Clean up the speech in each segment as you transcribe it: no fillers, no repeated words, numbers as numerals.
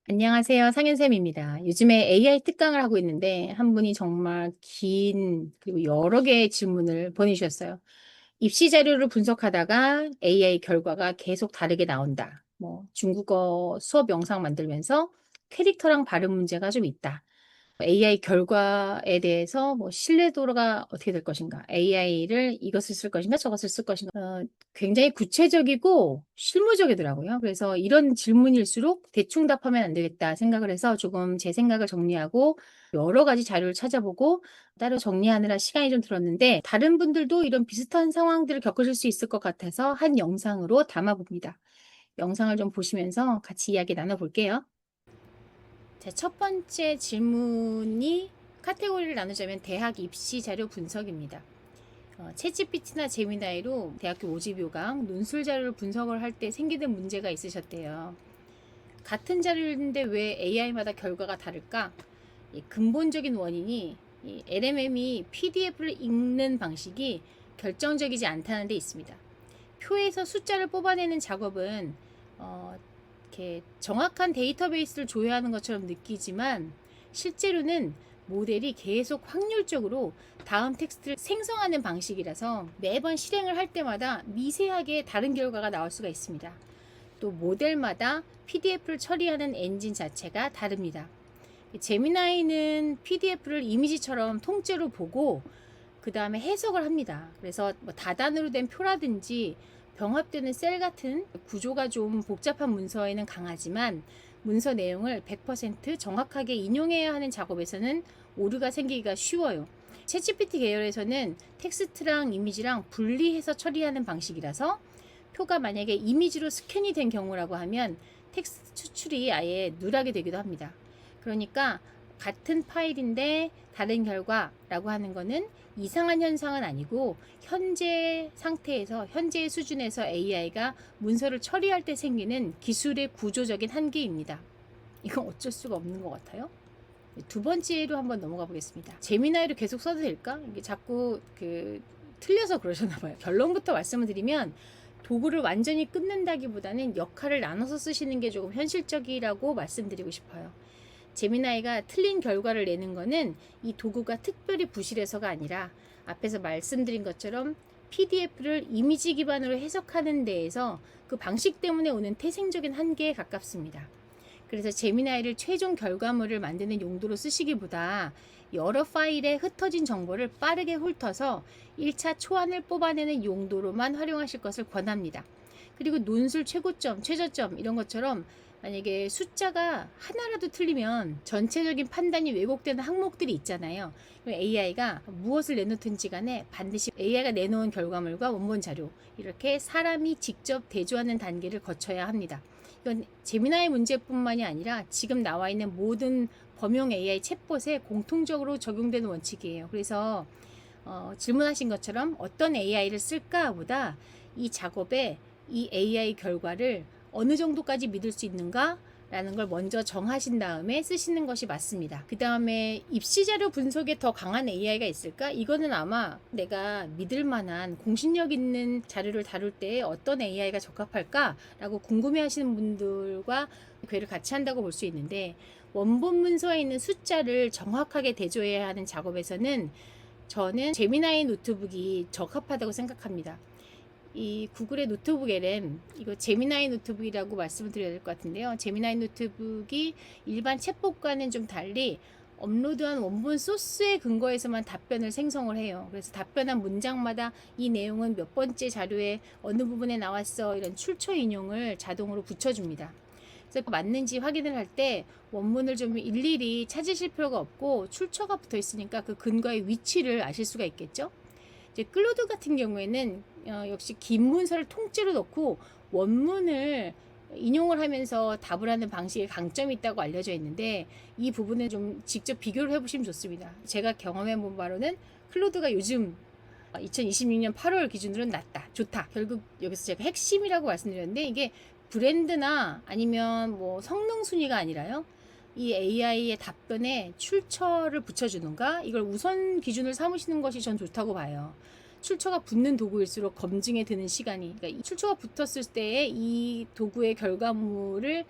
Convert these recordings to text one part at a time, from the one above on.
안녕하세요. 상현쌤입니다. 요즘에 AI 특강을 하고 있는데 한 분이 정말 긴 그리고 여러 개의 질문을 보내주셨어요. 입시 자료를 분석하다가 AI 결과가 계속 다르게 나온다. 중국어 수업 영상 만들면서 캐릭터랑 발음 문제가 좀 있다. AI 결과에 대해서 신뢰도가 어떻게 될 것인가? AI를 이것을 쓸 것인가? 저것을 쓸 것인가? 굉장히 구체적이고 실무적이더라고요. 그래서 이런 질문일수록 대충 답하면 안 되겠다 생각을 해서 조금 제 생각을 정리하고 여러 가지 자료를 찾아보고 따로 정리하느라 시간이 좀 들었는데 다른 분들도 이런 비슷한 상황들을 겪으실 수 있을 것 같아서 한 영상으로 담아봅니다. 영상을 좀 보시면서 같이 이야기 나눠볼게요. 자, 첫 번째 질문이 카테고리를 나누자면 대학 입시 자료 분석입니다. 챗GPT나 제미나이로 대학교 모집 요강, 논술 자료를 분석을 할 때 생기는 문제가 있으셨대요. 같은 자료인데 왜 AI마다 결과가 다를까? 이 근본적인 원인이 이 LMM이 PDF를 읽는 방식이 결정적이지 않다는 데 있습니다. 표에서 숫자를 뽑아내는 작업은 이렇게 정확한 데이터베이스를 조회하는 것처럼 느끼지만 실제로는 모델이 계속 확률적으로 다음 텍스트를 생성하는 방식이라서 매번 실행을 할 때마다 미세하게 다른 결과가 나올 수가 있습니다. 또 모델마다 PDF를 처리하는 엔진 자체가 다릅니다. 제미나이는 PDF를 이미지처럼 통째로 보고 그 다음에 해석을 합니다. 그래서 다단으로 된 표라든지 병합되는 셀 같은 구조가 좀 복잡한 문서에는 강하지만 문서 내용을 100% 정확하게 인용해야 하는 작업에서는 오류가 생기기가 쉬워요. 챗GPT 계열에서는 텍스트랑 이미지랑 분리해서 처리하는 방식이라서 표가 만약에 이미지로 스캔이 된 경우라고 하면 텍스트 추출이 아예 누락이 되기도 합니다. 그러니까 같은 파일인데 다른 결과라고 하는 거는 이상한 현상은 아니고 현재 상태에서 현재의 수준에서 AI가 문서를 처리할 때 생기는 기술의 구조적인 한계입니다. 이건 어쩔 수가 없는 것 같아요. 두 번째로 한번 넘어가 보겠습니다. 제미나이로 계속 써도 될까? 이게 자꾸 틀려서 그러셨나 봐요. 결론부터 말씀을 드리면 도구를 완전히 끊는다기보다는 역할을 나눠서 쓰시는 게 조금 현실적이라고 말씀드리고 싶어요. 제미나이가 틀린 결과를 내는 거는 이 도구가 특별히 부실해서가 아니라 앞에서 말씀드린 것처럼 PDF를 이미지 기반으로 해석하는 데에서 그 방식 때문에 오는 태생적인 한계에 가깝습니다. 그래서 제미나이를 최종 결과물을 만드는 용도로 쓰시기보다 여러 파일에 흩어진 정보를 빠르게 훑어서 1차 초안을 뽑아내는 용도로만 활용하실 것을 권합니다. 그리고 논술 최고점, 최저점 이런 것처럼 만약에 숫자가 하나라도 틀리면 전체적인 판단이 왜곡되는 항목들이 있잖아요. AI가 무엇을 내놓든지 간에 반드시 AI가 내놓은 결과물과 원본 자료 이렇게 사람이 직접 대조하는 단계를 거쳐야 합니다. 이건 제미나이 문제뿐만이 아니라 지금 나와 있는 모든 범용 AI 챗봇에 공통적으로 적용되는 원칙이에요. 그래서 질문하신 것처럼 어떤 AI를 쓸까 보다 이 작업에 이 AI 결과를 어느 정도까지 믿을 수 있는가 라는 걸 먼저 정하신 다음에 쓰시는 것이 맞습니다. 그 다음에 입시 자료 분석에 더 강한 AI가 있을까? 이거는 아마 내가 믿을 만한 공신력 있는 자료를 다룰 때 어떤 AI가 적합할까? 라고 궁금해 하시는 분들과 괴를 같이 한다고 볼 수 있는데 원본 문서에 있는 숫자를 정확하게 대조해야 하는 작업에서는 저는 제미나이 노트북이 적합하다고 생각합니다. 이 구글의 노트북 LM 이거 제미나이 노트북이라고 말씀을 드려야 될 것 같은데요. 제미나이 노트북이 일반 챗봇과는 좀 달리 업로드한 원본 소스에 근거해서만 답변을 생성을 해요. 그래서 답변한 문장마다 이 내용은 몇 번째 자료에 어느 부분에 나왔어 이런 출처 인용을 자동으로 붙여줍니다. 그래서 맞는지 확인을 할 때 원문을 좀 일일이 찾으실 필요가 없고 출처가 붙어 있으니까 그 근거의 위치를 아실 수가 있겠죠. 이제 클로드 같은 경우에는 역시 긴 문서를 통째로 넣고 원문을 인용을 하면서 답을 하는 방식에 강점이 있다고 알려져 있는데 이 부분은 좀 직접 비교를 해보시면 좋습니다. 제가 경험해 본 바로는 클로드가 요즘 2026년 8월 기준으로는 낫다, 좋다. 결국 여기서 제가 핵심이라고 말씀드렸는데 이게 브랜드나 아니면 성능 순위가 아니라요. 이 AI의 답변에 출처를 붙여주는가 이걸 우선 기준을 삼으시는 것이 전 좋다고 봐요. 출처가 붙는 도구일수록 검증에 드는 시간이, 그러니까 출처가 붙었을 때에 이 도구의 결과물을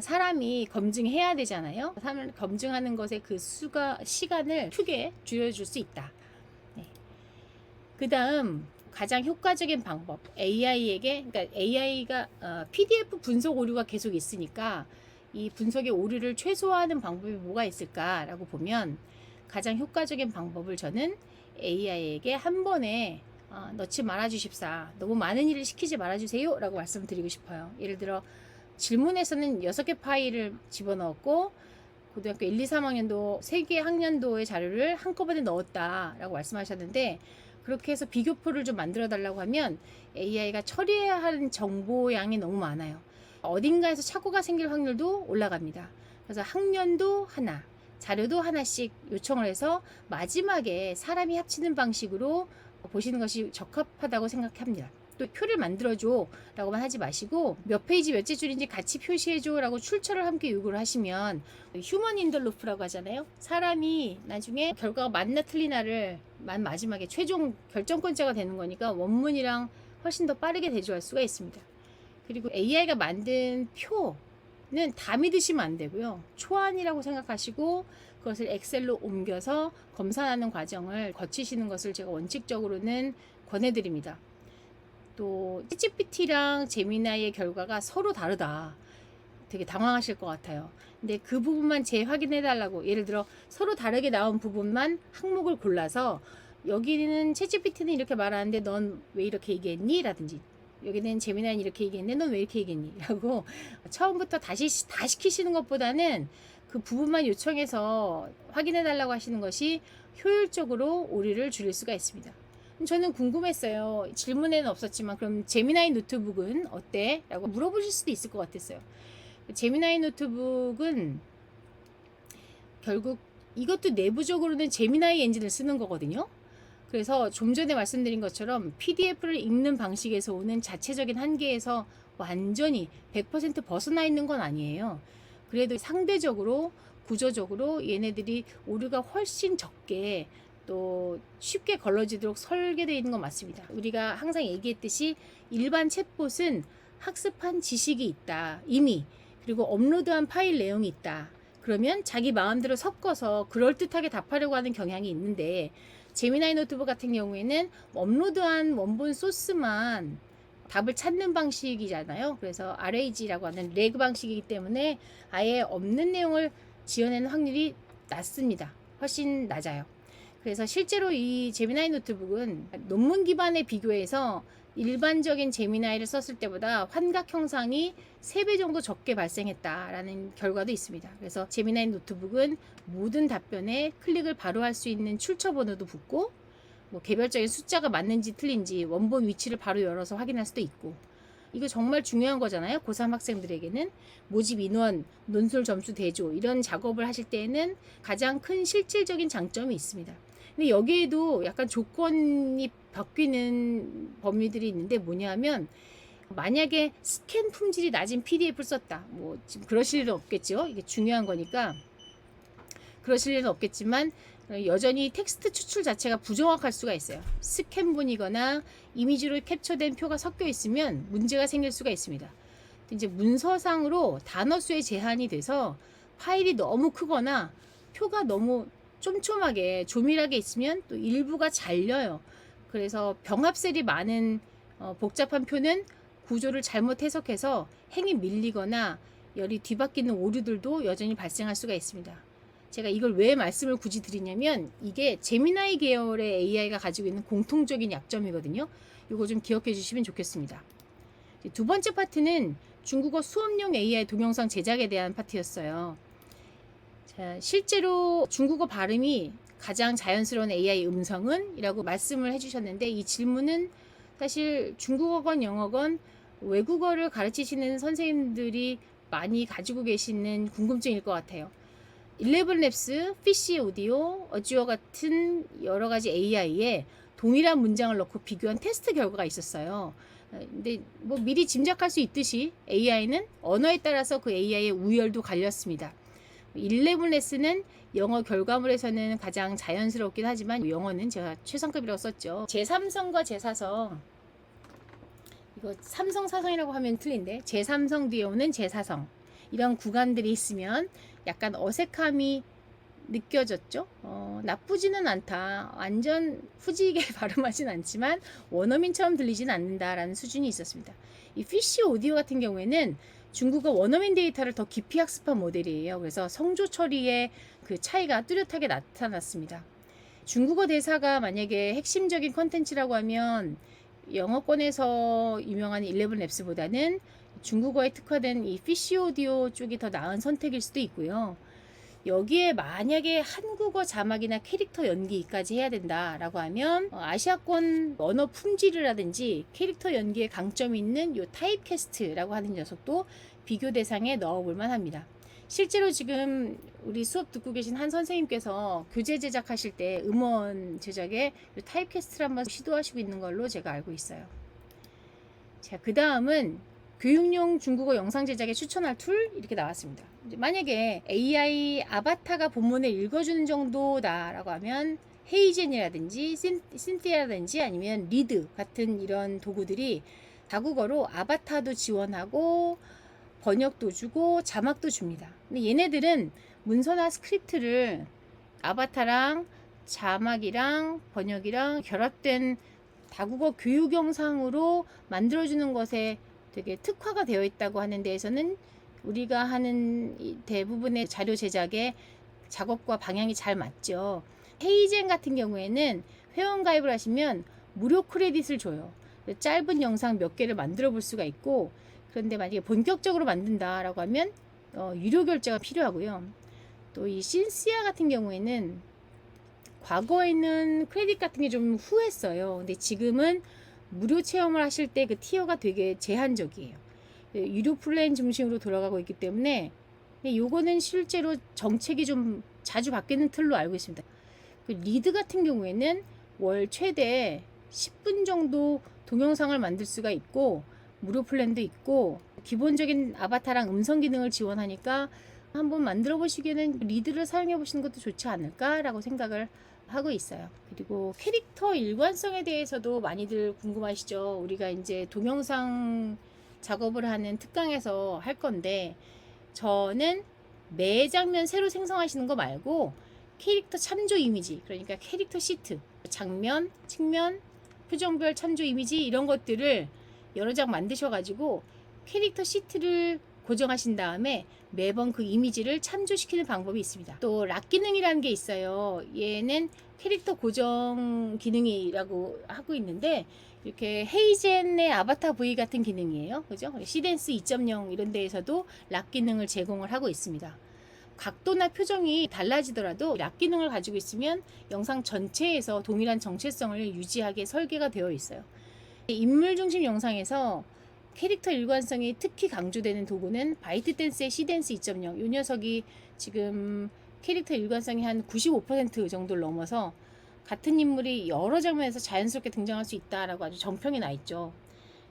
사람이 검증해야 되잖아요. 사람을 검증하는 것에 그 시간을 크게 줄여줄 수 있다. 네. 그 다음 가장 효과적인 방법, 그러니까 AI가 PDF 분석 오류가 계속 있으니까 이 분석의 오류를 최소화하는 방법이 뭐가 있을까라고 보면 가장 효과적인 방법을 저는 AI에게 한 번에 넣지 말아주십사, 너무 많은 일을 시키지 말아주세요 라고 말씀드리고 싶어요. 예를 들어 질문에서는 6개 파일을 집어넣었고 고등학교 1, 2, 3학년도 3개 학년도의 자료를 한꺼번에 넣었다 라고 말씀하셨는데, 그렇게 해서 비교표를 좀 만들어 달라고 하면 AI가 처리해야 하는 정보량이 너무 많아요. 어딘가에서 착오가 생길 확률도 올라갑니다. 그래서 학년도 하나, 자료도 하나씩 요청을 해서 마지막에 사람이 합치는 방식으로 보시는 것이 적합하다고 생각합니다. 또 표를 만들어줘 라고만 하지 마시고 몇 페이지 몇째 줄인지 같이 표시해줘 라고 출처를 함께 요구를 하시면, 휴먼 인더 루프라고 하잖아요. 사람이 나중에 결과가 맞나 틀리나를 마지막에 최종 결정권자가 되는 거니까 원문이랑 훨씬 더 빠르게 대조할 수가 있습니다. 그리고 AI가 만든 표는 다 믿으시면 안 되고요. 초안이라고 생각하시고 그것을 엑셀로 옮겨서 검사하는 과정을 거치시는 것을 제가 원칙적으로는 권해드립니다. 또 챗GPT랑 제미나이의 결과가 서로 다르다. 되게 당황하실 것 같아요. 근데 그 부분만 재확인해 달라고, 예를 들어 서로 다르게 나온 부분만 항목을 골라서 여기는 챗GPT는 이렇게 말하는데 넌 왜 이렇게 얘기했니? 라든지 여기는 제미나이는 이렇게 얘기했는데 넌 왜 이렇게 얘기했니? 라고 처음부터 다시 다 시키시는 것보다는 그 부분만 요청해서 확인해 달라고 하시는 것이 효율적으로 오류를 줄일 수가 있습니다. 저는 궁금했어요. 질문에는 없었지만 그럼 제미나이 노트북은 어때? 라고 물어보실 수도 있을 것 같았어요. 제미나이 노트북은 결국 이것도 내부적으로는 제미나이 엔진을 쓰는 거거든요. 그래서 좀 전에 말씀드린 것처럼 PDF를 읽는 방식에서 오는 자체적인 한계에서 완전히 100% 벗어나 있는 건 아니에요. 그래도 상대적으로 구조적으로 얘네들이 오류가 훨씬 적게 또 쉽게 걸러지도록 설계되어 있는 건 맞습니다. 우리가 항상 얘기했듯이 일반 챗봇은 학습한 지식이 있다, 이미. 그리고 업로드한 파일 내용이 있다. 그러면 자기 마음대로 섞어서 그럴듯하게 답하려고 하는 경향이 있는데, 제미나이 노트북 같은 경우에는 업로드한 원본 소스만 답을 찾는 방식이잖아요. 그래서 RAG라고 하는 레그 방식이기 때문에 아예 없는 내용을 지어내는 확률이 낮습니다. 훨씬 낮아요. 그래서 실제로 이 제미나이 노트북은 논문 기반에 비교해서 일반적인 제미나이를 썼을 때보다 환각 형상이 3배 정도 적게 발생했다라는 결과도 있습니다. 그래서 제미나이 노트북은 모든 답변에 클릭을 바로 할 수 있는 출처 번호도 붙고, 뭐 개별적인 숫자가 맞는지 틀린지 원본 위치를 바로 열어서 확인할 수도 있고, 이거 정말 중요한 거잖아요. 고3 학생들에게는 모집 인원, 논술 점수 대조 이런 작업을 하실 때에는 가장 큰 실질적인 장점이 있습니다. 근데 여기에도 약간 조건이 바뀌는 범위들이 있는데 뭐냐면, 만약에 스캔 품질이 낮은 PDF를 썼다. 뭐 지금 그러실 일은 없겠죠. 이게 중요한 거니까 그러실 일은 없겠지만 여전히 텍스트 추출 자체가 부정확할 수가 있어요. 스캔본이거나 이미지로 캡처된 표가 섞여 있으면 문제가 생길 수가 있습니다. 이제 문서상으로 단어 수에 제한이 돼서 파일이 너무 크거나 표가 너무 촘촘하게 조밀하게 있으면 또 일부가 잘려요. 그래서 병합셀이 많은 복잡한 표는 구조를 잘못 해석해서 행이 밀리거나 열이 뒤바뀌는 오류들도 여전히 발생할 수가 있습니다. 제가 이걸 왜 말씀을 굳이 드리냐면 이게 제미나이 계열의 AI가 가지고 있는 공통적인 약점이거든요. 이거 좀 기억해 주시면 좋겠습니다. 두 번째 파트는 중국어 수업용 AI 동영상 제작에 대한 파트였어요. 자, 실제로 중국어 발음이 가장 자연스러운 AI 음성은? 이라고 말씀을 해주셨는데, 이 질문은 사실 중국어건 영어건 외국어를 가르치시는 선생님들이 많이 가지고 계시는 궁금증일 것 같아요. 11랩스, 피쉬 오디오, 어지오 같은 여러 가지 AI에 동일한 문장을 넣고 비교한 테스트 결과가 있었어요. 근데 뭐 미리 짐작할 수 있듯이 AI는 언어에 따라서 그 AI의 우열도 갈렸습니다. 11랩스는 영어 결과물에서는 가장 자연스럽긴 하지만 영어는 제가 최상급이라고 썼죠. 제3성과 제4성, 이거 삼성 사성이라고 하면 틀린데 제3성 뒤에 오는 제4성, 이런 구간들이 있으면 약간 어색함이 느껴졌죠. 나쁘지는 않다. 완전 후지게 발음하진 않지만 원어민처럼 들리진 않는다라는 수준이 있었습니다. 이 피쉬 오디오 같은 경우에는 중국어 원어민 데이터를 더 깊이 학습한 모델이에요. 그래서 성조 처리의 그 차이가 뚜렷하게 나타났습니다. 중국어 대사가 만약에 핵심적인 컨텐츠라고 하면 영어권에서 유명한 11랩스보다는 중국어에 특화된 이 피쉬 오디오 쪽이 더 나은 선택일 수도 있고요. 여기에 만약에 한국어 자막이나 캐릭터 연기까지 해야 된다라고 하면 아시아권 언어 품질이라든지 캐릭터 연기에 강점이 있는 요 타입캐스트라고 하는 녀석도 비교 대상에 넣어볼 만합니다. 실제로 지금 우리 수업 듣고 계신 한 선생님께서 교재 제작하실 때 음원 제작에 타입캐스트를 한번 시도하시고 있는 걸로 제가 알고 있어요. 자, 그 다음은 교육용 중국어 영상 제작에 추천할 툴 이렇게 나왔습니다. 만약에 AI 아바타가 본문을 읽어주는 정도다라고 하면 헤이젠이라든지 신티아라든지 아니면 리드 같은 이런 도구들이 다국어로 아바타도 지원하고 번역도 주고 자막도 줍니다. 근데 얘네들은 문서나 스크립트를 아바타랑 자막이랑 번역이랑 결합된 다국어 교육 영상으로 만들어주는 것에 되게 특화가 되어 있다고 하는 데에서는 우리가 하는 대부분의 자료 제작의 작업과 방향이 잘 맞죠. 헤이젠 같은 경우에는 회원 가입을 하시면 무료 크레딧을 줘요. 짧은 영상 몇 개를 만들어 볼 수가 있고, 그런데 만약에 본격적으로 만든다라고 하면 유료 결제가 필요하고요. 또 이 신시아 같은 경우에는 과거에는 크레딧 같은 게 좀 후했어요. 근데 지금은 무료 체험을 하실 때 그 티어가 되게 제한적이에요. 유료 플랜 중심으로 돌아가고 있기 때문에 요거는 실제로 정책이 좀 자주 바뀌는 틀로 알고 있습니다. 그 리드 같은 경우에는 월 최대 10분 정도 동영상을 만들 수가 있고 무료 플랜도 있고 기본적인 아바타랑 음성 기능을 지원하니까 한번 만들어 보시기에는 리드를 사용해 보시는 것도 좋지 않을까라고 생각을 하고 있어요. 그리고 캐릭터 일관성에 대해서도 많이들 궁금하시죠. 우리가 이제 동영상 작업을 하는 특강에서 할 건데 저는 매 장면 새로 생성하시는 거 말고 캐릭터 참조 이미지, 그러니까 캐릭터 시트, 장면, 측면, 표정별 참조 이미지 이런 것들을 여러 장 만드셔가지고 캐릭터 시트를 고정하신 다음에 매번 그 이미지를 참조시키는 방법이 있습니다. 또 락 기능이라는 게 있어요. 얘는 캐릭터 고정 기능이라고 하고 있는데 이렇게 헤이젠의 아바타 V 같은 기능이에요. 그죠? 시댄스 2.0 이런 데에서도 락 기능을 제공을 하고 있습니다. 각도나 표정이 달라지더라도 락 기능을 가지고 있으면 영상 전체에서 동일한 정체성을 유지하게 설계가 되어 있어요. 인물 중심 영상에서 캐릭터 일관성이 특히 강조되는 도구는 바이트댄스의 시댄스 2.0. 이 녀석이 지금 캐릭터 일관성이 한 95% 정도를 넘어서 같은 인물이 여러 장면에서 자연스럽게 등장할 수 있다라고 아주 정평이 나 있죠.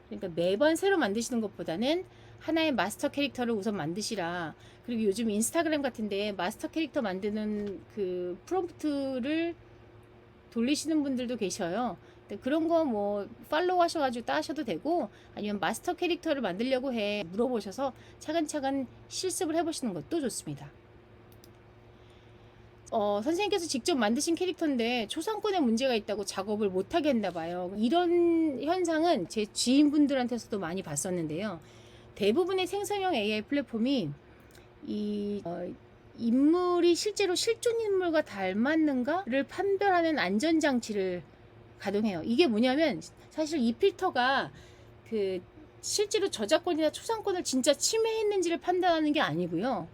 그러니까 매번 새로 만드시는 것보다는 하나의 마스터 캐릭터를 우선 만드시라. 그리고 요즘 인스타그램 같은데 마스터 캐릭터 만드는 그 프롬프트를 돌리시는 분들도 계셔요. 그런 거 뭐 팔로우 하셔가지고 따셔도 되고 아니면 마스터 캐릭터를 만들려고 해 물어보셔서 차근차근 실습을 해보시는 것도 좋습니다. 선생님께서 직접 만드신 캐릭터인데 초상권에 문제가 있다고 작업을 못하게 했나 봐요. 이런 현상은 제 지인분들한테서도 많이 봤었는데요. 대부분의 생성형 AI 플랫폼이 인물이 실제로 실존 인물과 닮았는가를 판별하는 안전장치를 가동해요. 이게 뭐냐면 사실 이 필터가 그 실제로 저작권이나 초상권을 진짜 침해했는지를 판단하는 게 아니고요.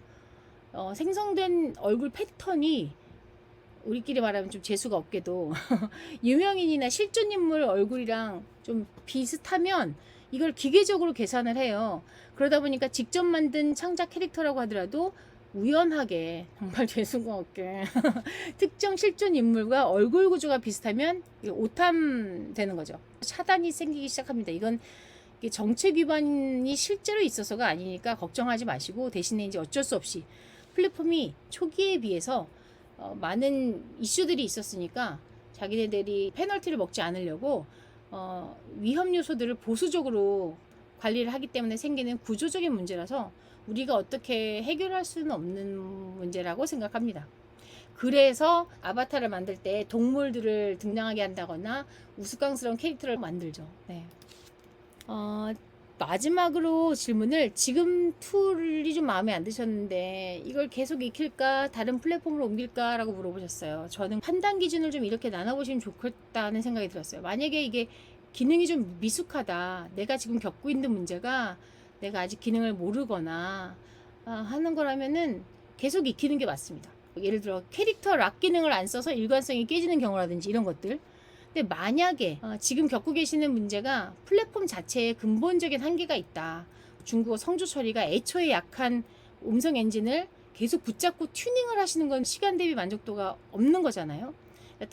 생성된 얼굴 패턴이 우리끼리 말하면 좀 재수가 없게도 유명인이나 실존 인물 얼굴이랑 좀 비슷하면 이걸 기계적으로 계산을 해요. 그러다 보니까 직접 만든 창작 캐릭터라고 하더라도 우연하게 정말 재수가 없게 특정 실존 인물과 얼굴 구조가 비슷하면 오탐되는 거죠. 차단이 생기기 시작합니다. 이건 정책 위반이 실제로 있어서가 아니니까 걱정하지 마시고 대신에 이제 어쩔 수 없이 플랫폼이 초기에 비해서 많은 이슈들이 있었으니까 자기네들이 페널티를 먹지 않으려고 위험 요소들을 보수적으로 관리를 하기 때문에 생기는 구조적인 문제라서 우리가 어떻게 해결할 수는 없는 문제라고 생각합니다. 그래서 아바타를 만들 때 동물들을 등장하게 한다거나 우스꽝스러운 캐릭터를 만들죠. 네. 어, 마지막으로 질문을, 지금 툴이 좀 마음에 안 드셨는데 이걸 계속 익힐까 다른 플랫폼으로 옮길까 라고 물어보셨어요. 저는 판단 기준을 좀 이렇게 나눠보시면 좋겠다는 생각이 들었어요. 만약에 이게 기능이 좀 미숙하다, 내가 지금 겪고 있는 문제가 내가 아직 기능을 모르거나 하는 거라면은 계속 익히는 게 맞습니다. 예를 들어 캐릭터 락 기능을 안 써서 일관성이 깨지는 경우라든지 이런 것들. 근데 만약에 지금 겪고 계시는 문제가 플랫폼 자체에 근본적인 한계가 있다. 중국어 성조 처리가 애초에 약한 음성 엔진을 계속 붙잡고 튜닝을 하시는 건 시간 대비 만족도가 없는 거잖아요.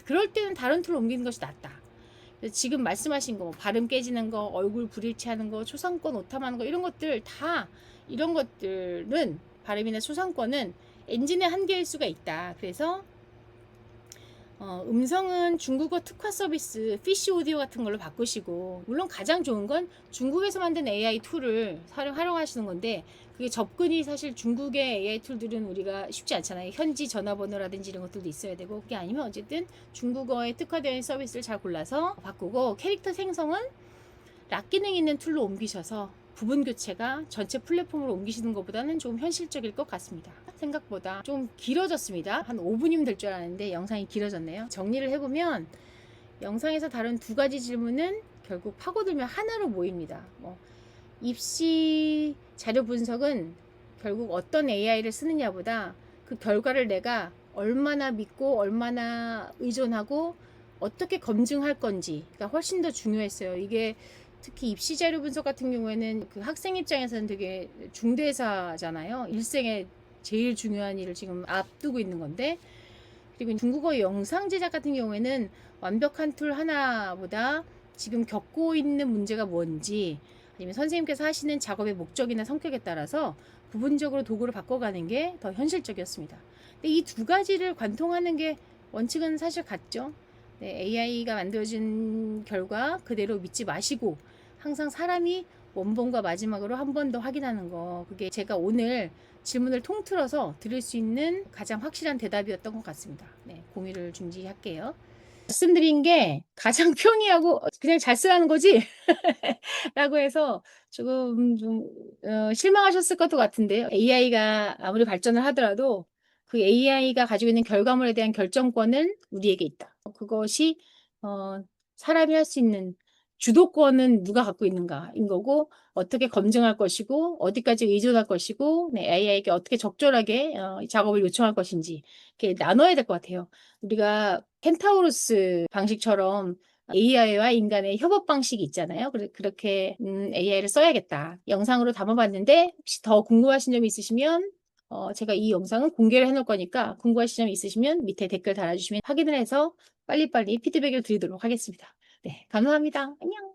그럴 때는 다른 툴로 옮기는 것이 낫다. 지금 말씀하신 거, 뭐 발음 깨지는 거, 얼굴 불일치하는 거, 초상권 오탐하는 거, 이런 것들 다, 이런 것들은, 발음이나 초상권은 엔진의 한계일 수가 있다. 그래서 음성은 중국어 특화 서비스 피쉬 오디오 같은 걸로 바꾸시고, 물론 가장 좋은 건 중국에서 만든 AI 툴을 활용하시는 건데, 그게 접근이 사실 중국의 AI 툴들은 우리가 쉽지 않잖아요. 현지 전화번호라든지 이런 것들도 있어야 되고, 그게 아니면 어쨌든 중국어에 특화되어 있는 서비스를 잘 골라서 바꾸고, 캐릭터 생성은 락 기능 있는 툴로 옮기셔서 부분 교체가 전체 플랫폼으로 옮기시는 것보다는 좀 현실적일 것 같습니다. 생각보다 좀 길어졌습니다. 한 5분이면 될 줄 알았는데 영상이 길어졌네요. 정리를 해보면, 영상에서 다룬 두 가지 질문은 결국 파고들면 하나로 모입니다. 입시 자료 분석은 결국 어떤 AI를 쓰느냐보다 그 결과를 내가 얼마나 믿고 얼마나 의존하고 어떻게 검증할 건지가 훨씬 더 중요했어요. 이게 특히 입시 자료 분석 같은 경우에는 그 학생 입장에서는 되게 중대사잖아요. 일생에 제일 중요한 일을 지금 앞두고 있는 건데, 그리고 중국어 영상 제작 같은 경우에는 완벽한 툴 하나보다 지금 겪고 있는 문제가 뭔지, 아니면 선생님께서 하시는 작업의 목적이나 성격에 따라서 부분적으로 도구를 바꿔가는 게 더 현실적이었습니다. 근데 이 두 가지를 관통하는 게 원칙은 사실 같죠. 네, AI가 만들어진 결과 그대로 믿지 마시고 항상 사람이 원본과 마지막으로 한 번 더 확인하는 거, 그게 제가 오늘 질문을 통틀어서 드릴 수 있는 가장 확실한 대답이었던 것 같습니다. 네, 공유를 중지할게요. 말씀드린 게 가장 편의하고 그냥 잘 쓰라는 거지? 라고 해서 조금 좀 실망하셨을 것도 같은데요. AI가 아무리 발전을 하더라도 그 AI가 가지고 있는 결과물에 대한 결정권은 우리에게 있다. 그것이 사람이 할 수 있는 주도권은 누가 갖고 있는가인 거고, 어떻게 검증할 것이고, 어디까지 의존할 것이고, 네, AI에게 어떻게 적절하게 작업을 요청할 것인지 이렇게 나눠야 될 것 같아요. 우리가 켄타우로스 방식처럼 AI와 인간의 협업 방식이 있잖아요. 그렇게 AI를 써야겠다. 영상으로 담아봤는데 혹시 더 궁금하신 점이 있으시면 제가 이 영상은 공개를 해놓을 거니까, 궁금하신 점이 있으시면 밑에 댓글 달아주시면 확인을 해서 빨리빨리 피드백을 드리도록 하겠습니다. 네, 감사합니다. 안녕.